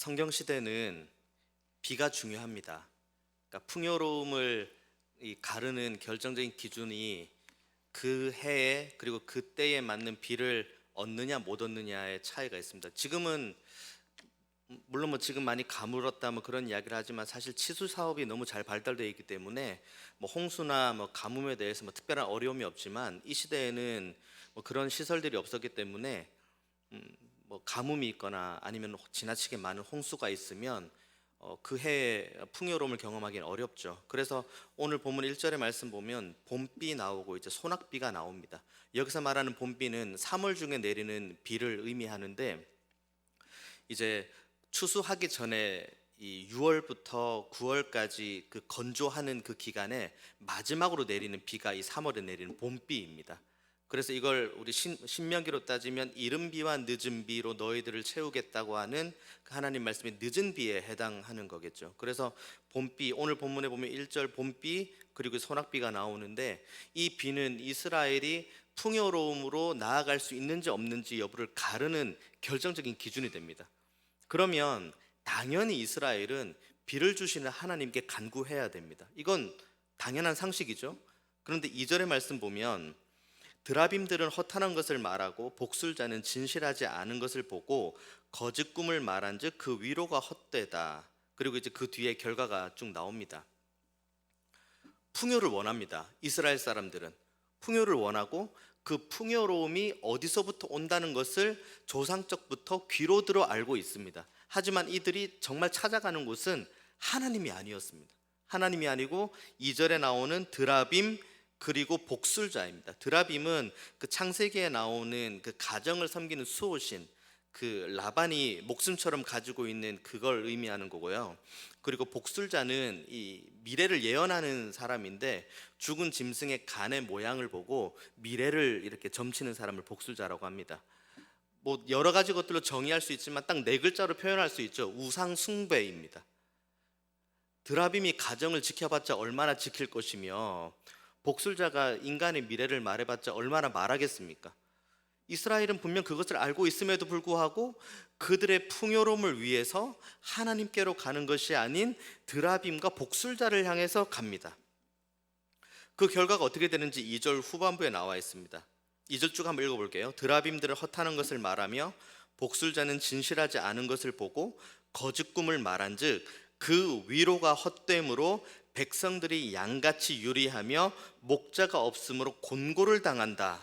성경 시대는 비가 중요합니다. 그러니까 풍요로움을 가르는 결정적인 기준이 그 해에 그리고 그 때에 맞는 비를 얻느냐 못 얻느냐의 차이가 있습니다. 지금은 물론 지금 많이 가물었다 그런 이야기를 하지만 사실 치수 사업이 너무 잘 발달되어 있기 때문에 홍수나 가뭄에 대해서 특별한 어려움이 없지만 이 시대에는 그런 시설들이 없었기 때문에 가뭄이 있거나 아니면 지나치게 많은 홍수가 있으면 그 해에 풍요로움을 경험하기는 어렵죠. 그래서 오늘 본문 1절의 말씀 보면 봄비 나오고 이제 소낙비가 나옵니다. 여기서 말하는 봄비는 3월 중에 내리는 비를 의미하는데, 이제 추수하기 전에 이 6월부터 9월까지 그 건조하는 그 기간에 마지막으로 내리는 비가 이 3월에 내리는 봄비입니다. 그래서 이걸 우리 신명기로 따지면 이른 비와 늦은 비로 너희들을 채우겠다고 하는 그 하나님 말씀이 늦은 비에 해당하는 거겠죠. 그래서 봄비, 오늘 본문에 보면 1절 봄비 그리고 소낙비가 나오는데, 이 비는 이스라엘이 풍요로움으로 나아갈 수 있는지 없는지 여부를 가르는 결정적인 기준이 됩니다. 그러면 당연히 이스라엘은 비를 주시는 하나님께 간구해야 됩니다. 이건 당연한 상식이죠. 그런데 2절의 말씀 보면 드라빔들은 허탄한 것을 말하고 복술자는 진실하지 않은 것을 보고 거짓 꿈을 말한즉 그 위로가 헛되다. 그리고 이제 그 뒤에 결과가 쭉 나옵니다. 풍요를 원합니다. 이스라엘 사람들은 풍요를 원하고 그 풍요로움이 어디서부터 온다는 것을 조상적부터 귀로 들어 알고 있습니다. 하지만 이들이 정말 찾아가는 곳은 하나님이 아니었습니다. 하나님이 아니고 2절에 나오는 드라빔 그리고 복술자입니다. 드라빔은 그 창세기에 나오는 그 가정을 섬기는 수호신, 그 라반이 목숨처럼 가지고 있는 그걸 의미하는 거고요. 그리고 복술자는 이 미래를 예언하는 사람인데, 죽은 짐승의 간의 모양을 보고 미래를 이렇게 점치는 사람을 복술자라고 합니다. 여러 가지 것들로 정의할 수 있지만 딱 네 글자로 표현할 수 있죠. 우상 숭배입니다. 드라빔이 가정을 지켜봤자 얼마나 지킬 것이며 복술자가 인간의 미래를 말해봤자 얼마나 말하겠습니까? 이스라엘은 분명 그것을 알고 있음에도 불구하고 그들의 풍요로움을 위해서 하나님께로 가는 것이 아닌 드라빔과 복술자를 향해서 갑니다. 그 결과가 어떻게 되는지 2절 후반부에 나와 있습니다. 2절 쭉 한번 읽어볼게요. 드라빔들은 허탄한 것을 말하며 복술자는 진실하지 않은 것을 보고 거짓 꿈을 말한즉 그 위로가 헛됨으로 백성들이 양같이 유리하며 목자가 없으므로 곤고를 당한다.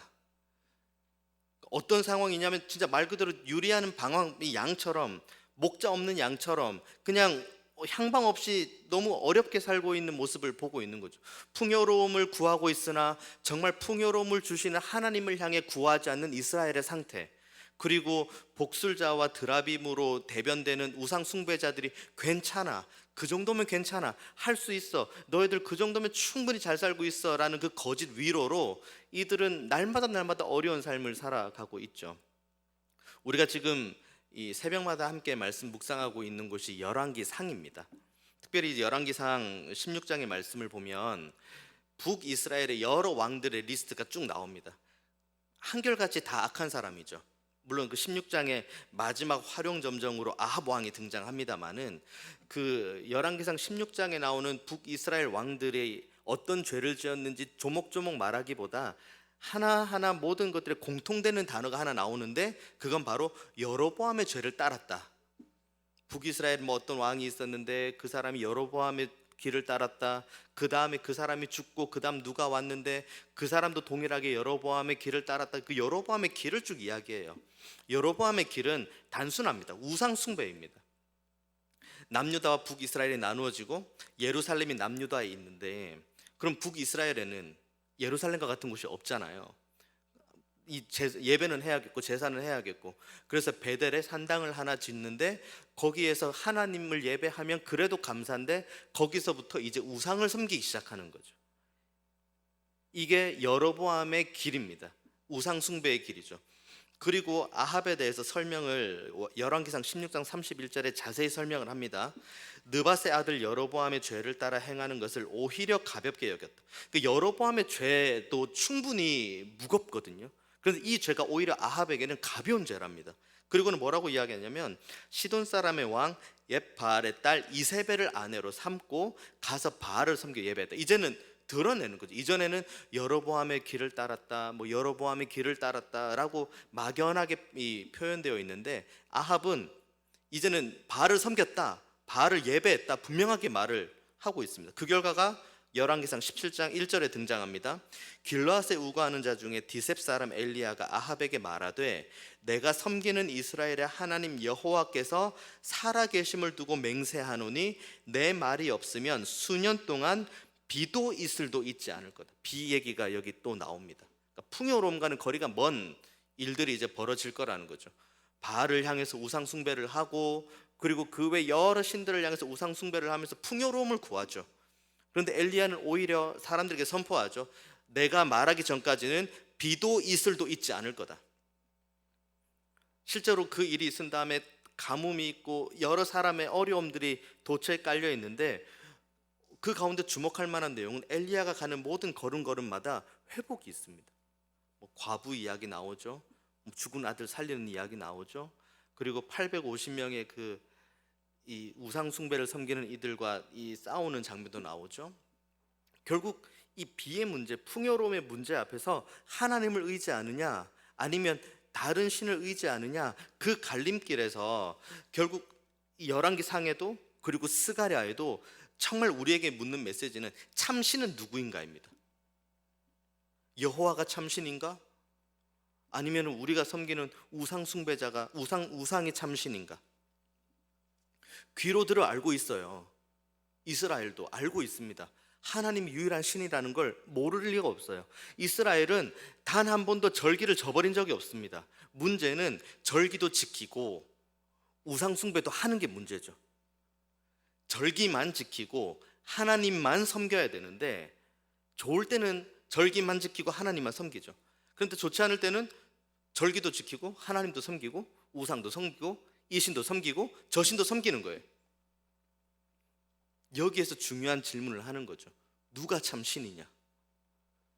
어떤 상황이냐면 진짜 말 그대로 유리하는 방황이 양처럼, 목자 없는 양처럼 그냥 향방 없이 너무 어렵게 살고 있는 모습을 보고 있는 거죠. 풍요로움을 구하고 있으나 정말 풍요로움을 주시는 하나님을 향해 구하지 않는 이스라엘의 상태, 그리고 복술자와 드라빔으로 대변되는 우상 숭배자들이 괜찮아, 그 정도면 괜찮아, 할 수 있어, 너희들 그 정도면 충분히 잘 살고 있어 라는 그 거짓 위로로 이들은 날마다 어려운 삶을 살아가고 있죠. 우리가 지금 이 새벽마다 함께 말씀 묵상하고 있는 곳이 열왕기상입니다. 특별히 열왕기상 16장의 말씀을 보면 북이스라엘의 여러 왕들의 리스트가 쭉 나옵니다. 한결같이 다 악한 사람이죠. 물론 그 16장의 마지막 활용점정으로 아합 왕이 등장합니다만은 그 열왕기상 16장에 나오는 북이스라엘 왕들이 어떤 죄를 지었는지 조목조목 말하기보다 하나하나 모든 것들에 공통되는 단어가 하나 나오는데, 그건 바로 여로보암의 죄를 따랐다. 북이스라엘 어떤 왕이 있었는데 그 사람이 여로보암의 길을 따랐다. 그 다음에 그 사람이 죽고 그 다음 누가 왔는데 그 사람도 동일하게 여로보암의 길을 따랐다. 그 여로보암의 길을 쭉 이야기해요. 여로보암의 길은 단순합니다. 우상 숭배입니다. 남유다와 북이스라엘이 나누어지고 예루살렘이 남유다에 있는데, 그럼 북이스라엘에는 예루살렘과 같은 곳이 없잖아요. 예배는 해야겠고 제사는 해야겠고, 그래서 베델에 산당을 하나 짓는데 거기에서 하나님을 예배하면 그래도 감사한데 거기서부터 이제 우상을 섬기기 시작하는 거죠. 이게 여로보암의 길입니다. 우상 숭배의 길이죠. 그리고 아합에 대해서 설명을 열왕기상 16장 31절에 자세히 설명을 합니다. 느밧의 아들 여로보암의 죄를 따라 행하는 것을 오히려 가볍게 여겼다. 그 여로보암의 죄도 충분히 무겁거든요. 그래서 이 죄가 오히려 아합에게는 가벼운 죄랍니다. 그리고는 뭐라고 이야기하냐면 시돈 사람의 왕 옙바알의 딸 이세벨을 아내로 삼고 가서 바알을 섬겨 예배했다. 이제는 드러내는 거죠. 이전에는 여로보암의 길을 따랐다, 뭐 여로보암의 길을 따랐다라고 막연하게 표현되어 있는데, 아합은 이제는 바알을 섬겼다, 바알을 예배했다, 분명하게 말을 하고 있습니다. 그 결과가 열왕기상 17장 1절에 등장합니다. 길르앗에 우거하는 자 중에 디셉 사람 엘리야가 아합에게 말하되 내가 섬기는 이스라엘의 하나님 여호와께서 살아계심을 두고 맹세하노니 내 말이 없으면 수년 동안 비도 이슬도 있지 않을 거다. 비 얘기가 여기 또 나옵니다. 그러니까 풍요로움과는 거리가 먼 일들이 이제 벌어질 거라는 거죠. 바알을 향해서 우상 숭배를 하고, 그리고 그 외 여러 신들을 향해서 우상 숭배를 하면서 풍요로움을 구하죠. 그런데 엘리야는 오히려 사람들에게 선포하죠. 내가 말하기 전까지는 비도 이슬도 있지 않을 거다. 실제로 그 일이 있은 다음에 가뭄이 있고 여러 사람의 어려움들이 도처에 깔려 있는데, 그 가운데 주목할 만한 내용은 엘리야가 가는 모든 걸음걸음마다 회복이 있습니다. 뭐 과부 이야기 나오죠. 죽은 아들 살리는 이야기 나오죠. 그리고 850명의 이 우상 숭배를 섬기는 이들과 이 싸우는 장면도 나오죠. 결국 이 비의 문제, 풍요로움의 문제 앞에서 하나님을 의지하느냐 아니면 다른 신을 의지하느냐, 그 갈림길에서 결국 이 열왕기상에도 그리고 스가랴에도 정말 우리에게 묻는 메시지는 참신은 누구인가입니다. 여호와가 참신인가? 아니면 우리가 섬기는 우상 숭배자가 우상이 참신인가? 귀로 들어 알고 있어요. 이스라엘도 알고 있습니다. 하나님이 유일한 신이라는 걸 모를 리가 없어요. 이스라엘은 단 한 번도 절기를 저버린 적이 없습니다. 문제는 절기도 지키고 우상 숭배도 하는 게 문제죠. 절기만 지키고 하나님만 섬겨야 되는데, 좋을 때는 절기만 지키고 하나님만 섬기죠. 그런데 좋지 않을 때는 절기도 지키고 하나님도 섬기고 우상도 섬기고 이 신도 섬기고 저 신도 섬기는 거예요. 여기에서 중요한 질문을 하는 거죠. 누가 참 신이냐?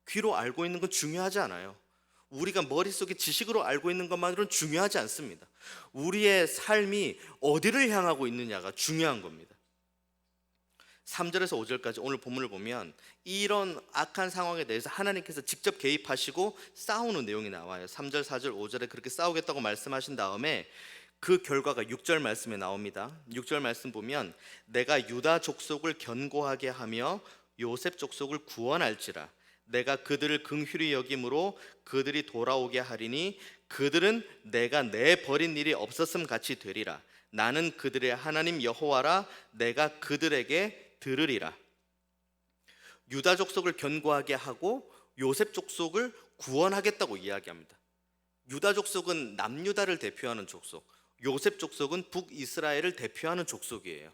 귀로 알고 있는 건 중요하지 않아요. 우리가 머릿속에 지식으로 알고 있는 것만으로는 중요하지 않습니다. 우리의 삶이 어디를 향하고 있느냐가 중요한 겁니다. 3절에서 5절까지 오늘 본문을 보면 이런 악한 상황에 대해서 하나님께서 직접 개입하시고 싸우는 내용이 나와요. 3절, 4절, 5절에 그렇게 싸우겠다고 말씀하신 다음에 그 결과가 6절 말씀에 나옵니다. 6절 말씀 보면 내가 유다 족속을 견고하게 하며 요셉 족속을 구원할지라. 내가 그들을 긍휼히 여김으로 그들이 돌아오게 하리니 그들은 내가 내버린 일이 없었음 같이 되리라. 나는 그들의 하나님 여호와라. 내가 그들에게 들으리라. 유다 족속을 견고하게 하고 요셉 족속을 구원하겠다고 이야기합니다. 유다 족속은 남유다를 대표하는 족속, 요셉 족속은 북이스라엘을 대표하는 족속이에요.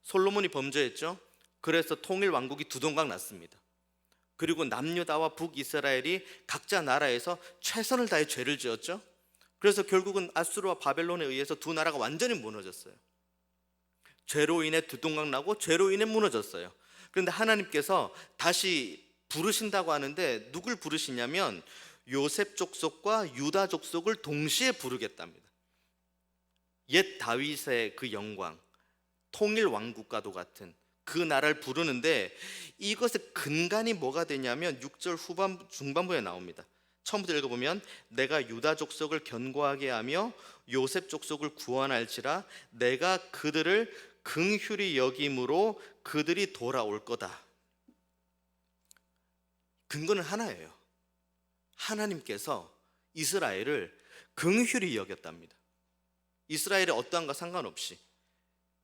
솔로몬이 범죄했죠. 그래서 통일 왕국이 두동강 났습니다. 그리고 남유다와 북이스라엘이 각자 나라에서 최선을 다해 죄를 지었죠. 그래서 결국은 아수르와 바벨론에 의해서 두 나라가 완전히 무너졌어요. 죄로 인해 두동강 나고 죄로 인해 무너졌어요. 그런데 하나님께서 다시 부르신다고 하는데 누굴 부르시냐면 요셉 족속과 유다 족속을 동시에 부르겠답니다. 옛 다윗의 그 영광, 통일 왕국과도 같은 그 나라를 부르는데, 이것의 근간이 뭐가 되냐면 6절 중반부에 나옵니다. 처음부터 읽어보면 내가 유다 족속을 견고하게 하며 요셉 족속을 구원할지라. 내가 그들을 긍휼히 여김으로 그들이 돌아올 거다. 근거는 하나예요. 하나님께서 이스라엘을 긍휼히 여겼답니다. 이스라엘의 어떠한가 상관없이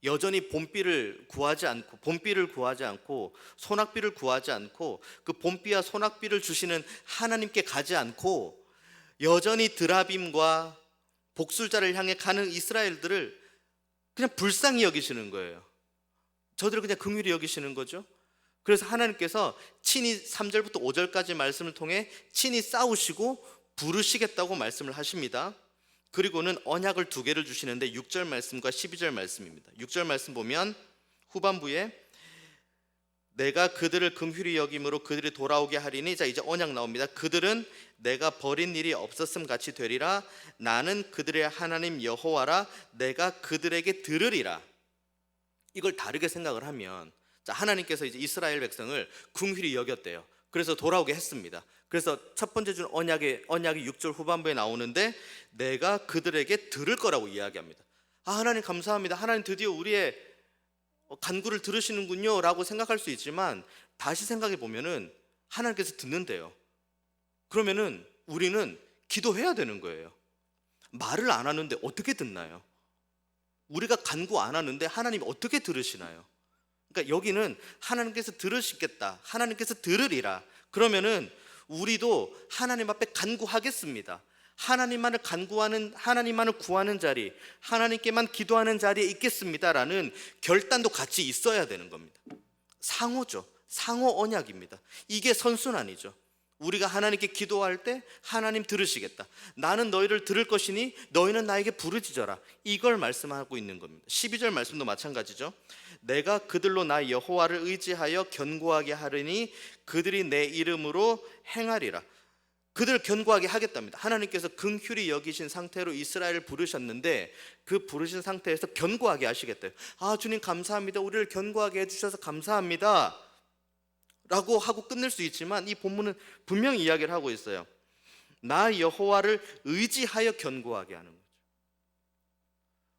여전히 봄비를 구하지 않고 소낙비를 구하지 않고 그 봄비와 소낙비를 주시는 하나님께 가지 않고 여전히 드라빔과 복술자를 향해 가는 이스라엘들을 그냥 불쌍히 여기시는 거예요. 저들을 그냥 긍휼히 여기시는 거죠. 그래서 하나님께서 친히 3절부터 5절까지 말씀을 통해 친히 싸우시고 부르시겠다고 말씀을 하십니다. 그리고는 언약을 2개를 주시는데 6절 말씀과 12절 말씀입니다. 6절 말씀 보면 후반부에 내가 그들을 긍휼히 여김으로 그들이 돌아오게 하리니. 자, 이제 언약 나옵니다. 그들은 내가 버린 일이 없었음 같이 되리라. 나는 그들의 하나님 여호와라. 내가 그들에게 들으리라. 이걸 다르게 생각을 하면, 자, 하나님께서 이제 이스라엘 백성을 긍휼히 여겼대요. 그래서 돌아오게 했습니다. 그래서 첫 번째 준 언약이 6절 후반부에 나오는데 내가 그들에게 들을 거라고 이야기합니다. 아, 하나님 감사합니다. 하나님 드디어 우리의 간구를 들으시는군요 라고 생각할 수 있지만, 다시 생각해 보면은 하나님께서 듣는데요. 그러면은 우리는 기도해야 되는 거예요. 말을 안 하는데 어떻게 듣나요? 우리가 간구 안 하는데 하나님이 어떻게 들으시나요? 그러니까 여기는 하나님께서 들으시겠다, 하나님께서 들으리라. 그러면은 우리도 하나님 앞에 간구하겠습니다. 하나님만을 구하는 자리, 하나님께만 기도하는 자리에 있겠습니다라는 결단도 같이 있어야 되는 겁니다. 상호죠. 상호 언약입니다. 이게 선순환이죠. 우리가 하나님께 기도할 때 하나님 들으시겠다, 나는 너희를 들을 것이니 너희는 나에게 부르짖어라, 이걸 말씀하고 있는 겁니다. 12절 말씀도 마찬가지죠. 내가 그들로 나 여호와를 의지하여 견고하게 하리니 그들이 내 이름으로 행하리라. 그들을 견고하게 하겠답니다. 하나님께서 긍휼히 여기신 상태로 이스라엘을 부르셨는데 그 부르신 상태에서 견고하게 하시겠대요. 아, 주님 감사합니다, 우리를 견고하게 해주셔서 감사합니다 라고 하고 끝낼 수 있지만, 이 본문은 분명히 이야기를 하고 있어요. 나 여호와를 의지하여 견고하게 하는 거죠.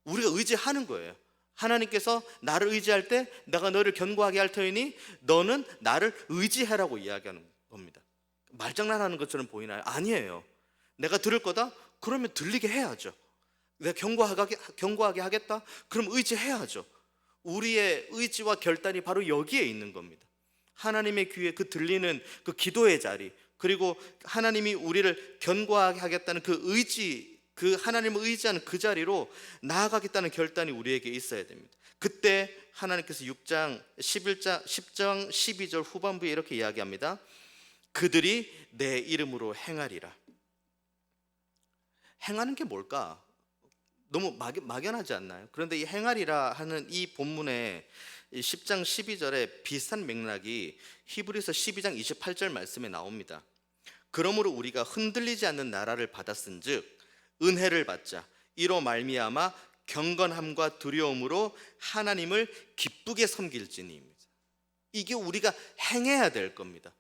우리가 의지하는 거예요. 하나님께서 나를 의지할 때 내가 너를 견고하게 할 터이니 너는 나를 의지하라고 이야기하는 겁니다. 말장난하는 것처럼 보이나요? 아니에요. 내가 들을 거다? 그러면 들리게 해야죠. 내가 견고하게 하겠다? 그럼 의지해야죠. 우리의 의지와 결단이 바로 여기에 있는 겁니다. 하나님의 귀에 그 들리는 그 기도의 자리, 그리고 하나님이 우리를 견고하게 하겠다는 그 의지, 그 하나님을 의지하는 그 자리로 나아가겠다는 결단이 우리에게 있어야 됩니다. 그때 하나님께서 10장 12절 후반부에 이렇게 이야기합니다. 그들이 내 이름으로 행하리라. 행하는 게 뭘까? 너무 막연하지 않나요? 그런데 이 행하리라 하는 이 본문에 10장 12절에 비슷한 맥락이 히브리서 12장 28절 말씀에 나옵니다. 그러므로 우리가 흔들리지 않는 나라를 받았은즉 은혜를 받자. 이로 말미암아 경건함과 두려움으로 하나님을 기쁘게 섬길지니입니다. 이게 우리가 행해야 될 겁니다.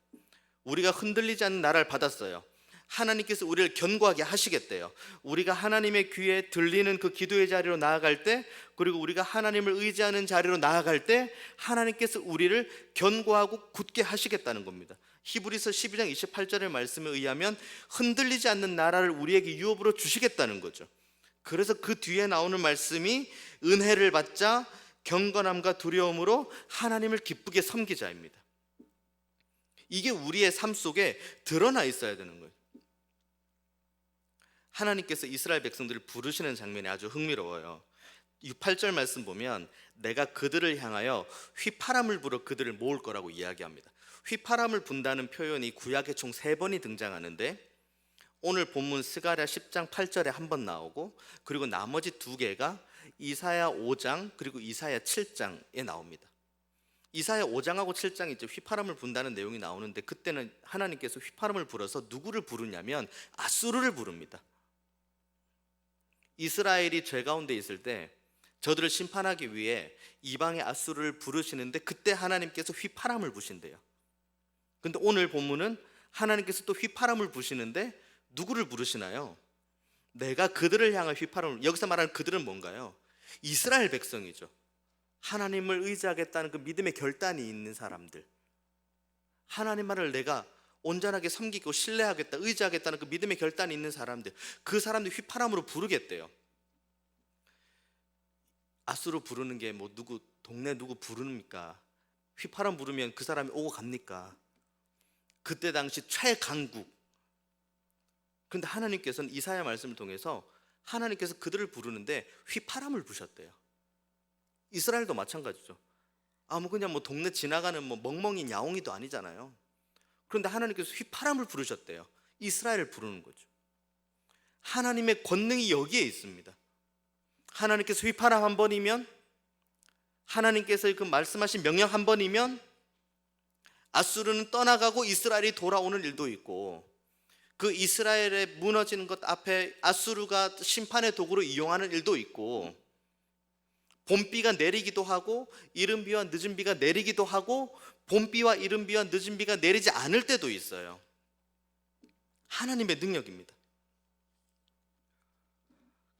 우리가 흔들리지 않는 나라를 받았어요. 하나님께서 우리를 견고하게 하시겠대요. 우리가 하나님의 귀에 들리는 그 기도의 자리로 나아갈 때, 그리고 우리가 하나님을 의지하는 자리로 나아갈 때 하나님께서 우리를 견고하고 굳게 하시겠다는 겁니다. 히브리서 12장 28절의 말씀에 의하면 흔들리지 않는 나라를 우리에게 유업으로 주시겠다는 거죠. 그래서 그 뒤에 나오는 말씀이 은혜를 받자, 경건함과 두려움으로 하나님을 기쁘게 섬기자입니다. 이게 우리의 삶 속에 드러나 있어야 되는 거예요. 하나님께서 이스라엘 백성들을 부르시는 장면이 아주 흥미로워요. 8절 말씀 보면 내가 그들을 향하여 휘파람을 불어 그들을 모을 거라고 이야기합니다. 휘파람을 분다는 표현이 구약에 총 3번이 등장하는데, 오늘 본문 스가랴 10장 8절에 한 번 나오고, 그리고 나머지 2개가 이사야 5장 그리고 이사야 7장에 나옵니다. 이사야 5장하고 7장이 이제 휘파람을 분다는 내용이 나오는데, 그때는 하나님께서 휘파람을 불어서 누구를 부르냐면 아수르를 부릅니다. 이스라엘이 죄 가운데 있을 때 저들을 심판하기 위해 이방의 아수르를 부르시는데, 그때 하나님께서 휘파람을 부신대요. 근데 오늘 본문은 하나님께서 또 휘파람을 부시는데 누구를 부르시나요? 내가 그들을 향한 휘파람을, 여기서 말하는 그들은 뭔가요? 이스라엘 백성이죠. 하나님을 의지하겠다는 그 믿음의 결단이 있는 사람들, 하나님만을 내가 온전하게 섬기고 신뢰하겠다, 의지하겠다는 그 믿음의 결단이 있는 사람들, 그 사람들 휘파람으로 부르겠대요. 아수르 부르는 게 뭐 누구 동네 누구 부릅니까? 휘파람 부르면 그 사람이 오고 갑니까? 그때 당시 최강국. 그런데 하나님께서는 이사야 말씀을 통해서 하나님께서 그들을 부르는데 휘파람을 부셨대요. 이스라엘도 마찬가지죠. 그냥 뭐 동네 지나가는 뭐 멍멍이 야옹이도 아니잖아요. 그런데 하나님께서 휘파람을 부르셨대요. 이스라엘을 부르는 거죠. 하나님의 권능이 여기에 있습니다. 하나님께서 휘파람 한 번이면, 하나님께서 그 말씀하신 명령 한 번이면 아수르는 떠나가고 이스라엘이 돌아오는 일도 있고, 그 이스라엘의 무너지는 것 앞에 아수르가 심판의 도구로 이용하는 일도 있고, 봄비가 내리기도 하고 이른 비와 늦은 비가 내리기도 하고, 봄비와 이른 비와 늦은 비가 내리지 않을 때도 있어요. 하나님의 능력입니다.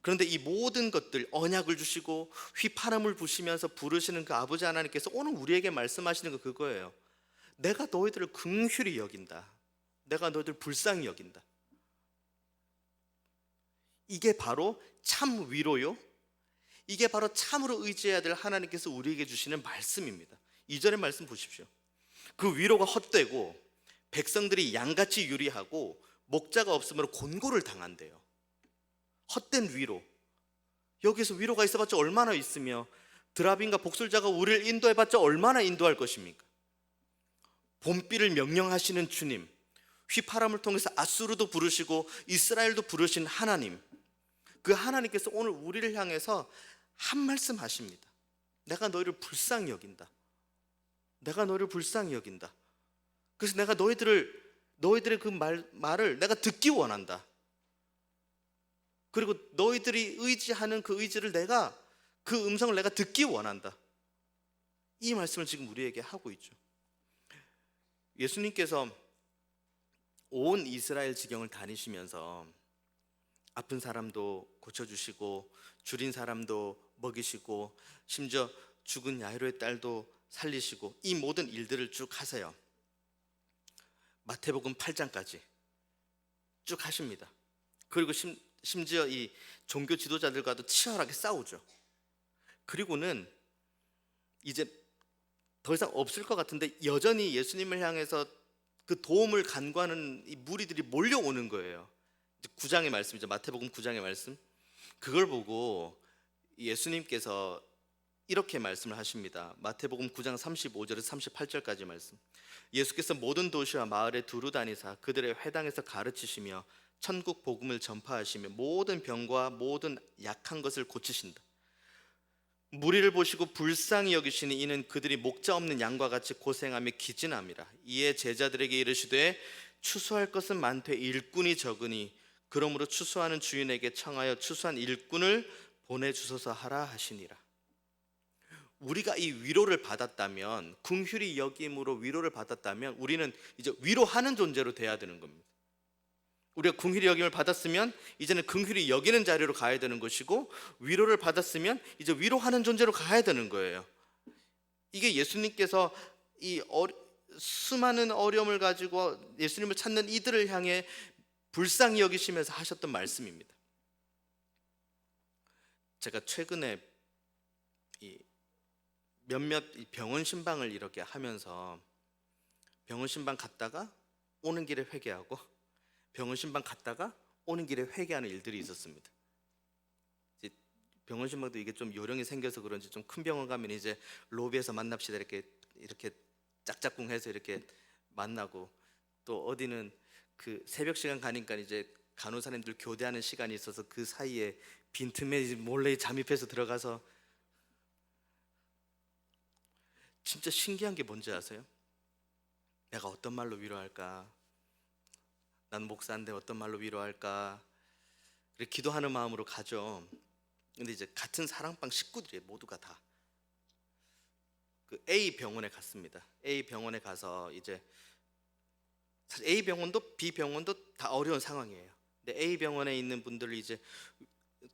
그런데 이 모든 것들, 언약을 주시고 휘파람을 부시면서 부르시는 그 아버지 하나님께서 오늘 우리에게 말씀하시는 거 그거예요. 내가 너희들을 긍휼히 여긴다. 내가 너희들 불쌍히 여긴다. 이게 바로 참 위로요. 이게 바로 참으로 의지해야 될 하나님께서 우리에게 주시는 말씀입니다. 2절의 말씀 보십시오. 그 위로가 헛되고 백성들이 양같이 유리하고 목자가 없으므로 곤고를 당한대요. 헛된 위로. 여기서 위로가 있어봤자 얼마나 있으며, 드라빈과 복술자가 우리를 인도해봤자 얼마나 인도할 것입니까? 봄비를 명령하시는 주님, 휘파람을 통해서 아수르도 부르시고 이스라엘도 부르신 하나님, 그 하나님께서 오늘 우리를 향해서 한 말씀 하십니다. 내가 너희를 불쌍히 여긴다. 내가 너희를 불쌍히 여긴다. 그래서 내가 너희들의 그 말을 내가 듣기 원한다. 그리고 너희들이 의지하는 그 의지를 그 음성을 내가 듣기 원한다. 이 말씀을 지금 우리에게 하고 있죠. 예수님께서 온 이스라엘 지경을 다니시면서 아픈 사람도 고쳐주시고 줄인 사람도 먹이시고 심지어 죽은 야이로의 딸도 살리시고 이 모든 일들을 쭉 하세요. 마태복음 8장까지 쭉 하십니다. 그리고 심지어 이 종교 지도자들과도 치열하게 싸우죠. 그리고는 이제 더 이상 없을 것 같은데 여전히 예수님을 향해서 그 도움을 간구하는 이 무리들이 몰려오는 거예요. 9장의 말씀이죠. 마태복음 9장의 말씀. 그걸 보고 예수님께서 이렇게 말씀을 하십니다. 마태복음 9장 35절에서 38절까지 말씀. 예수께서 모든 도시와 마을에 두루 다니사 그들의 회당에서 가르치시며 천국 복음을 전파하시며 모든 병과 모든 약한 것을 고치신다. 무리를 보시고 불쌍히 여기시니 이는 그들이 목자 없는 양과 같이 고생하며 기진함이라. 이에 제자들에게 이르시되 추수할 것은 많되 일꾼이 적으니 그러므로 추수하는 주인에게 청하여 추수한 일꾼을 보내주소서 하라 하시니라. 우리가 이 위로를 받았다면, 긍휼히 여김으로 위로를 받았다면 우리는 이제 위로하는 존재로 돼야 되는 겁니다. 우리가 긍휼히 여김을 받았으면 이제는 긍휼히 여기는 자리로 가야 되는 것이고, 위로를 받았으면 이제 위로하는 존재로 가야 되는 거예요. 이게 예수님께서 수많은 어려움을 가지고 예수님을 찾는 이들을 향해 불쌍히 여기시면서 하셨던 말씀입니다. 제가 최근에 몇몇 병원 신방을 이렇게 하면서 병원 신방 갔다가 오는 길에 회개하고 병원 신방 갔다가 오는 길에 회개하는 일들이 있었습니다. 병원 신방도 이게 좀 요령이 생겨서 그런지 좀 큰 병원 가면 이제 로비에서 만납시다 이렇게 짝짝꿍해서 이렇게 만나고, 또 어디는 그 새벽 시간 가니까 이제 간호사님들 교대하는 시간이 있어서 그 사이에 빈틈에 몰래 잠입해서 들어가서, 진짜 신기한 게 뭔지 아세요? 내가 어떤 말로 위로할까? 난 목사인데 어떤 말로 위로할까? 그렇게 기도하는 마음으로 가죠. 근데 이제 같은 사랑방 식구들이 모두가 다 그 A 병원에 갔습니다. A 병원에 가서 이제 사실 A 병원도 B 병원도 다 어려운 상황이에요. 근데 A 병원에 있는 분들을 이제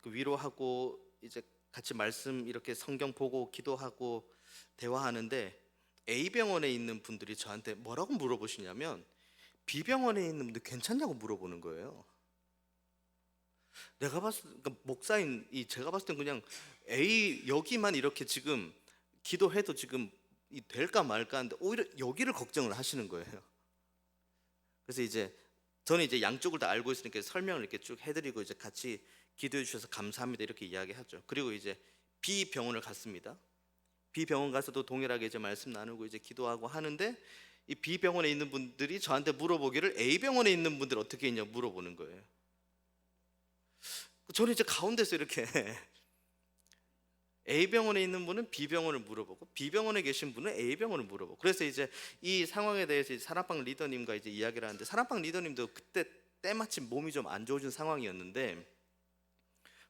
그 위로하고 이제 같이 말씀 이렇게 성경 보고 기도하고 대화하는데, A 병원에 있는 분들이 저한테 뭐라고 물어보시냐면 B 병원에 있는 분들 괜찮냐고 물어보는 거예요. 그러니까 목사인 제가 봤을 땐 그냥 A 여기만 이렇게 지금 기도해도 지금 될까 말까 하는데 오히려 여기를 걱정을 하시는 거예요. 그래서 이제 저는 이제 양쪽을 다 알고 있으니까 설명을 이렇게 쭉 해드리고 이제 같이 기도해 주셔서 감사합니다 이렇게 이야기하죠. 그리고 이제 B 병원을 갔습니다. B 병원 가서도 동일하게 이제 말씀 나누고 이제 기도하고 하는데, 이 B 병원에 있는 분들이 저한테 물어보기를 A 병원에 있는 분들 어떻게 있냐 물어보는 거예요. 저는 이제 가운데서 이렇게 A병원에 있는 분은 B병원을 물어보고 B병원에 계신 분은 A병원을 물어보고, 그래서 이제 이 상황에 대해서 이제 사랑방 리더님과 이제 이야기를 하는데, 사랑방 리더님도 그때 때마침 몸이 좀 안 좋으신 상황이었는데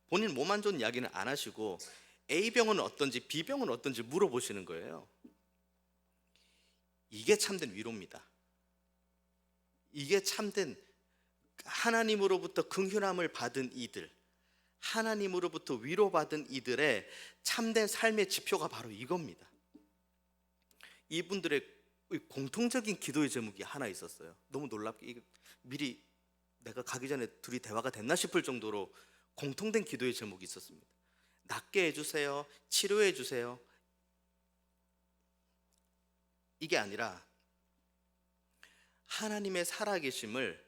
본인 몸 안 좋은 이야기는 안 하시고 A병원은 어떤지 B병원은 어떤지 물어보시는 거예요. 이게 참된 위로입니다. 이게 참된 하나님으로부터 긍휼함을 받은 이들, 하나님으로부터 위로받은 이들의 참된 삶의 지표가 바로 이겁니다. 이분들의 공통적인 기도의 제목이 하나 있었어요. 너무 놀랍게 미리 내가 가기 전에 둘이 대화가 됐나 싶을 정도로 공통된 기도의 제목이 있었습니다. 낫게 해주세요, 치료해 주세요. 이게 아니라 하나님의 살아계심을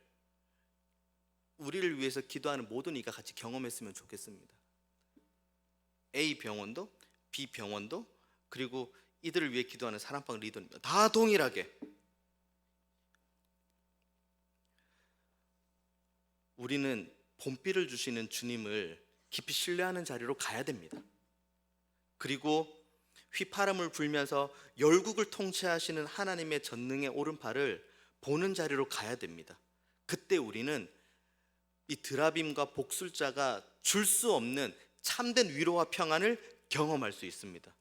우리를 위해서 기도하는 모든 이가 같이 경험했으면 좋겠습니다. A 병원도 B 병원도 그리고 이들을 위해 기도하는 사랑방 리더입니다. 다 동일하게 우리는 봄비를 주시는 주님을 깊이 신뢰하는 자리로 가야 됩니다. 그리고 휘파람을 불면서 열국을 통치하시는 하나님의 전능의 오른팔을 보는 자리로 가야 됩니다. 그때 우리는 이 드라빔과 복술자가 줄 수 없는 참된 위로와 평안을 경험할 수 있습니다.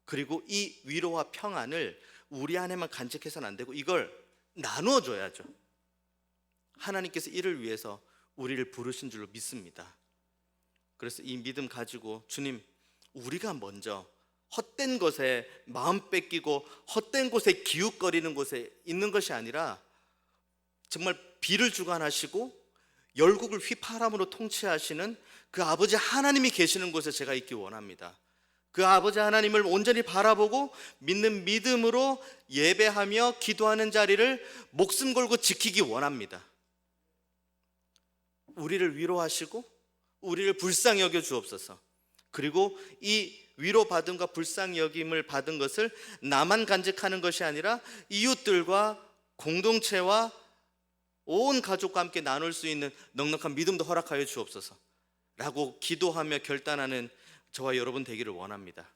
그리고 이 위로와 평안을 우리 안에만 간직해서는 안 되고 이걸 나누어 줘야죠. 하나님께서 이를 위해서 우리를 부르신 줄로 믿습니다. 그래서 이 믿음 가지고 주님, 우리가 먼저 헛된 것에 마음 뺏기고 헛된 곳에 기웃거리는 곳에 있는 것이 아니라 정말 비를 주관하시고 열국을 휘파람으로 통치하시는 그 아버지 하나님이 계시는 곳에 제가 있기 원합니다. 그 아버지 하나님을 온전히 바라보고 믿는 믿음으로 예배하며 기도하는 자리를 목숨 걸고 지키기 원합니다. 우리를 위로하시고 우리를 불쌍히 여겨 주옵소서. 그리고 이 위로받음과 불쌍히 여김을 받은 것을 나만 간직하는 것이 아니라 이웃들과 공동체와 온 가족과 함께 나눌 수 있는 넉넉한 믿음도 허락하여 주옵소서 라고 기도하며 결단하는 저와 여러분 되기를 원합니다.